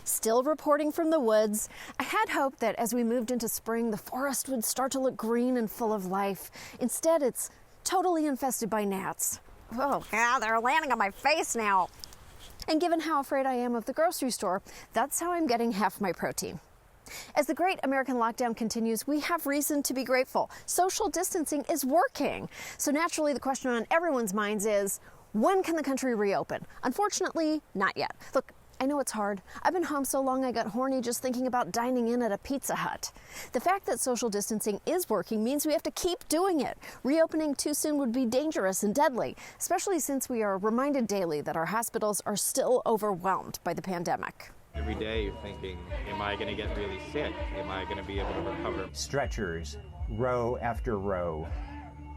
still reporting from the woods. I had hoped that as we moved into spring, the forest would start to look green and full of life. Instead, it's totally infested by gnats. Oh, yeah, they're landing on my face now. And given how afraid I am of the grocery store, that's how I'm getting half my protein. As the great American lockdown continues, we have reason to be grateful. Social distancing is working. So naturally, the question on everyone's minds is, when can the country reopen? Unfortunately, not yet. Look, I know it's hard. I've been home so long I got horny just thinking about dining in at a Pizza Hut. The fact that social distancing is working means we have to keep doing it. Reopening too soon would be dangerous and deadly, especially since we are reminded daily that our hospitals are still overwhelmed by the pandemic. Every day you're thinking, am I going to get really sick? Am I going to be able to recover? Stretchers, row after row,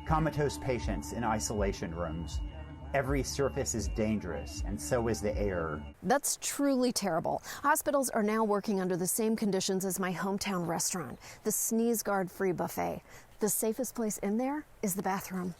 comatose patients in isolation rooms. Every surface is dangerous, and so is the air. That's truly terrible. Hospitals are now working under the same conditions as my hometown restaurant, the Sneeze Guard-free buffet. The safest place in there is the bathroom.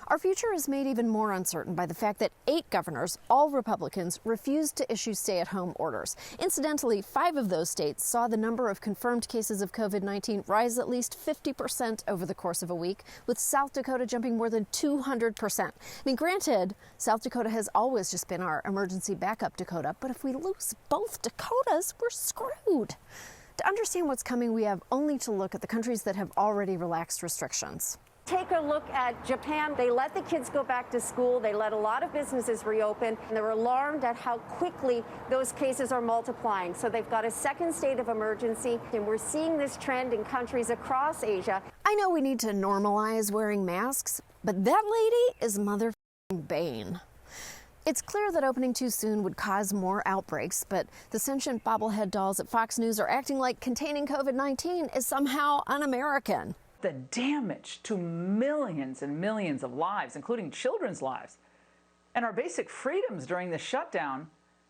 Our future is made even more uncertain by the fact that 8 governors, all Republicans, refused to issue stay-at-home orders. Incidentally, 5 of those states saw the number of confirmed cases of COVID-19 rise at least 50% over the course of a week, with South Dakota jumping more than 200%. I mean, granted, South Dakota has always just been our emergency backup Dakota, but if we lose both Dakotas, we're screwed. To understand what's coming, we have only to look at the countries that have already relaxed restrictions. Take a look at Japan. They let the kids go back to school. They let a lot of businesses reopen. And they're alarmed at how quickly those cases are multiplying. So they've got a second state of emergency. And we're seeing this trend in countries across Asia. I know we need to normalize wearing masks, but that lady is motherfucking Bane. It's clear that opening too soon would cause more outbreaks, but the sentient bobblehead dolls at Fox News are acting like containing COVID-19 is somehow un-American. The damage to millions and millions of lives, including children's lives, and our basic freedoms during the shutdown,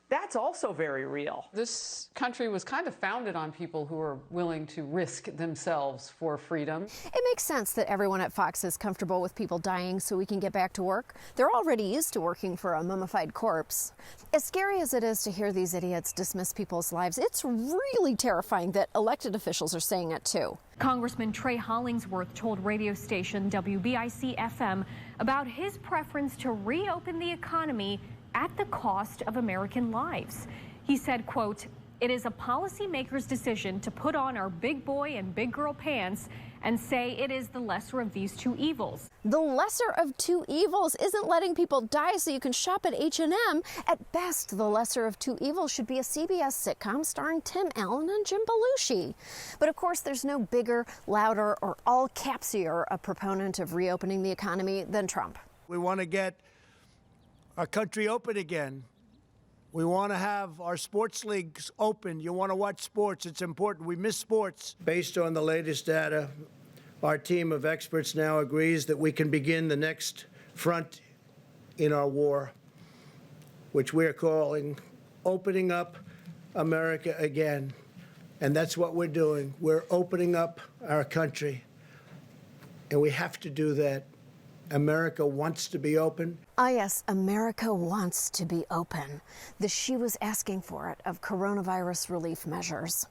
that's also very real. This country was kind of founded on people who are willing to risk themselves for freedom. It makes sense that everyone at Fox is comfortable with people dying so we can get back to work. They're already used to working for a mummified corpse. As scary as it is to hear these idiots dismiss people's lives, it's really terrifying that elected officials are saying it too. Congressman Trey Hollingsworth told radio station WBIC-FM about his preference to reopen the economy at the cost of American lives. He said, quote, "It is a policymaker's decision to put on our big boy and big girl pants and say it is the lesser of these two evils." The lesser of two evils isn't letting people die so you can shop at H&M. At best, the lesser of two evils should be a CBS sitcom starring Tim Allen and Jim Belushi. But of course, there's no bigger, louder, or all-capsier a proponent of reopening the economy than Trump. We want to get our country open again. We want to have our sports leagues open. You want to watch sports. It's important. We miss sports. Based on the latest data, our team of experts now agrees that we can begin the next front in our war, which we're calling opening up America again. And that's what we're doing. We're opening up our country. And we have to do that. America wants to be open. Ah, yes, America wants to be open. The she was asking for it of coronavirus relief measures.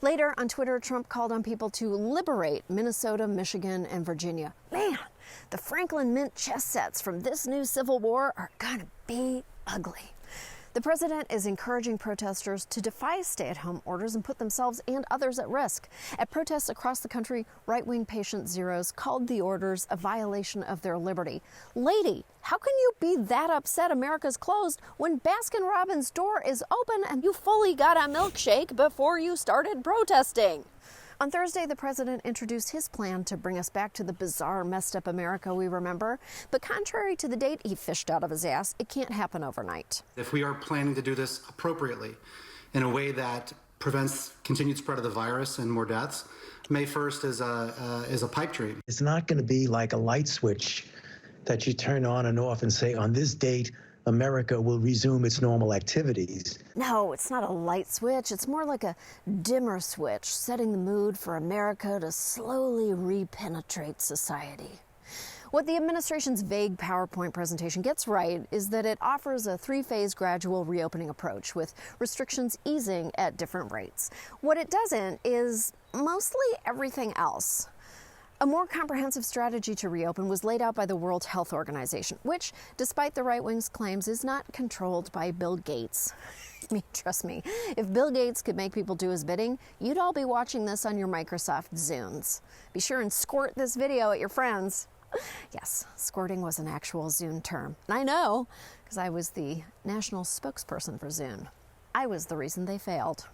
Later on Twitter, Trump called on people to liberate Minnesota, Michigan, and Virginia. Man, the Franklin Mint chess sets from this new civil war are gonna be ugly. The president is encouraging protesters to defy stay-at-home orders and put themselves and others at risk. At protests across the country, right-wing patient zeros called the orders a violation of their liberty. Lady, how can you be that upset America's closed when Baskin-Robbins' door is open and you fully got a milkshake before you started protesting? On Thursday, the president introduced his plan to bring us back to the bizarre, messed-up America we remember. But contrary to the date he fished out of his ass, it can't happen overnight. If we are planning to do this appropriately, in a way that prevents continued spread of the virus and more deaths, May 1st is a pipe dream. It's not going to be like a light switch that you turn on and off and say, on this date, America will resume its normal activities. No, it's not a light switch. It's more like a dimmer switch, setting the mood for America to slowly repenetrate society. What the administration's vague PowerPoint presentation gets right is that it offers a three-phase gradual reopening approach with restrictions easing at different rates. What it doesn't is mostly everything else. A more comprehensive strategy to reopen was laid out by the World Health Organization, which, despite the right wing's claims, is not controlled by Bill Gates. I mean, trust me, if Bill Gates could make people do his bidding, you'd all be watching this on your Microsoft Zunes. Be sure and squirt this video at your friends. Yes, squirting was an actual Zune term. And I know, because I was the national spokesperson for Zune. I was the reason they failed.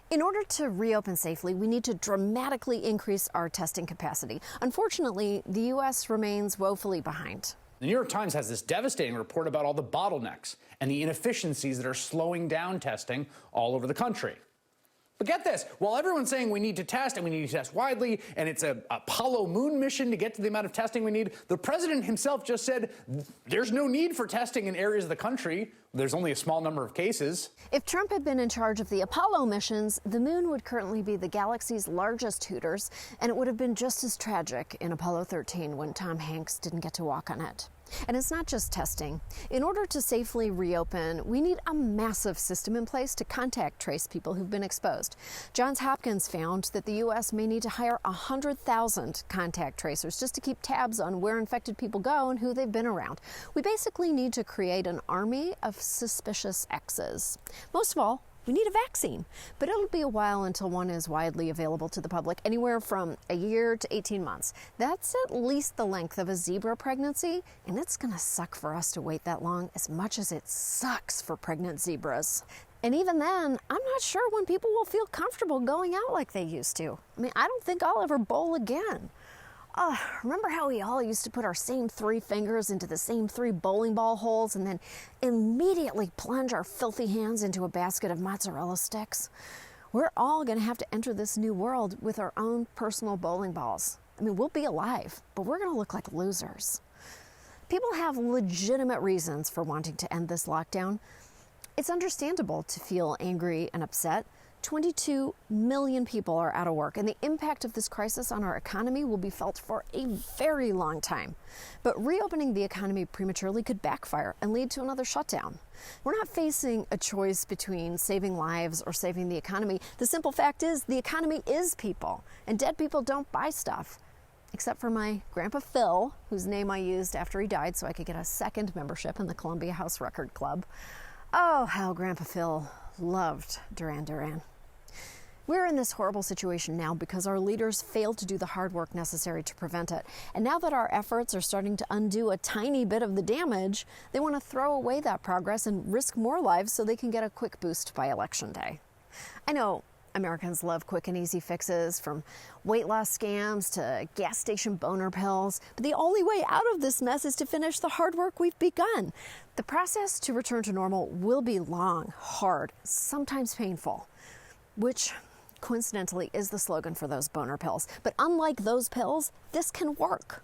In order to reopen safely, we need to dramatically increase our testing capacity. Unfortunately, the U.S. remains woefully behind. The New York Times has this devastating report about all the bottlenecks and the inefficiencies that are slowing down testing all over the country. But get this, while everyone's saying we need to test and we need to test widely, and it's a Apollo moon mission to get to the amount of testing we need, the president himself just said there's no need for testing in areas of the country. There's only a small number of cases. If Trump had been in charge of the Apollo missions, the moon would currently be the galaxy's largest Hooters, and it would have been just as tragic in Apollo 13 when Tom Hanks didn't get to walk on it. And it's not just testing. In order to safely reopen, we need a massive system in place to contact trace people who've been exposed. Johns Hopkins found that the U.S. may need to hire 100,000 contact tracers just to keep tabs on where infected people go and who they've been around. We basically need to create an army of suspicious X's. Most of all, we need a vaccine, but it'll be a while until one is widely available to the public, anywhere from a year to 18 months. That's at least the length of a zebra pregnancy, and it's gonna suck for us to wait that long as much as it sucks for pregnant zebras. And even then, I'm not sure when people will feel comfortable going out like they used to. I mean, I don't think I'll ever bowl again. Remember how we all used to put our same 3 fingers into the same 3 bowling ball holes and then immediately plunge our filthy hands into a basket of mozzarella sticks? We're all gonna have to enter this new world with our own personal bowling balls. I mean, we'll be alive, but we're gonna look like losers. People have legitimate reasons for wanting to end this lockdown. It's understandable to feel angry and upset. 22 million people are out of work, and the impact of this crisis on our economy will be felt for a very long time. But reopening the economy prematurely could backfire and lead to another shutdown. We're not facing a choice between saving lives or saving the economy. The simple fact is the economy is people, and dead people don't buy stuff. Except for my Grandpa Phil, whose name I used after he died so I could get a second membership in the Columbia House Record Club. Oh, how Grandpa Phil loved Duran Duran. We're in this horrible situation now because our leaders failed to do the hard work necessary to prevent it. And now that our efforts are starting to undo a tiny bit of the damage, they want to throw away that progress and risk more lives so they can get a quick boost by Election Day. I know Americans love quick and easy fixes, from weight loss scams to gas station boner pills, but the only way out of this mess is to finish the hard work we've begun. The process to return to normal will be long, hard, sometimes painful, which coincidentally is the slogan for those boner pills. But unlike those pills, this can work.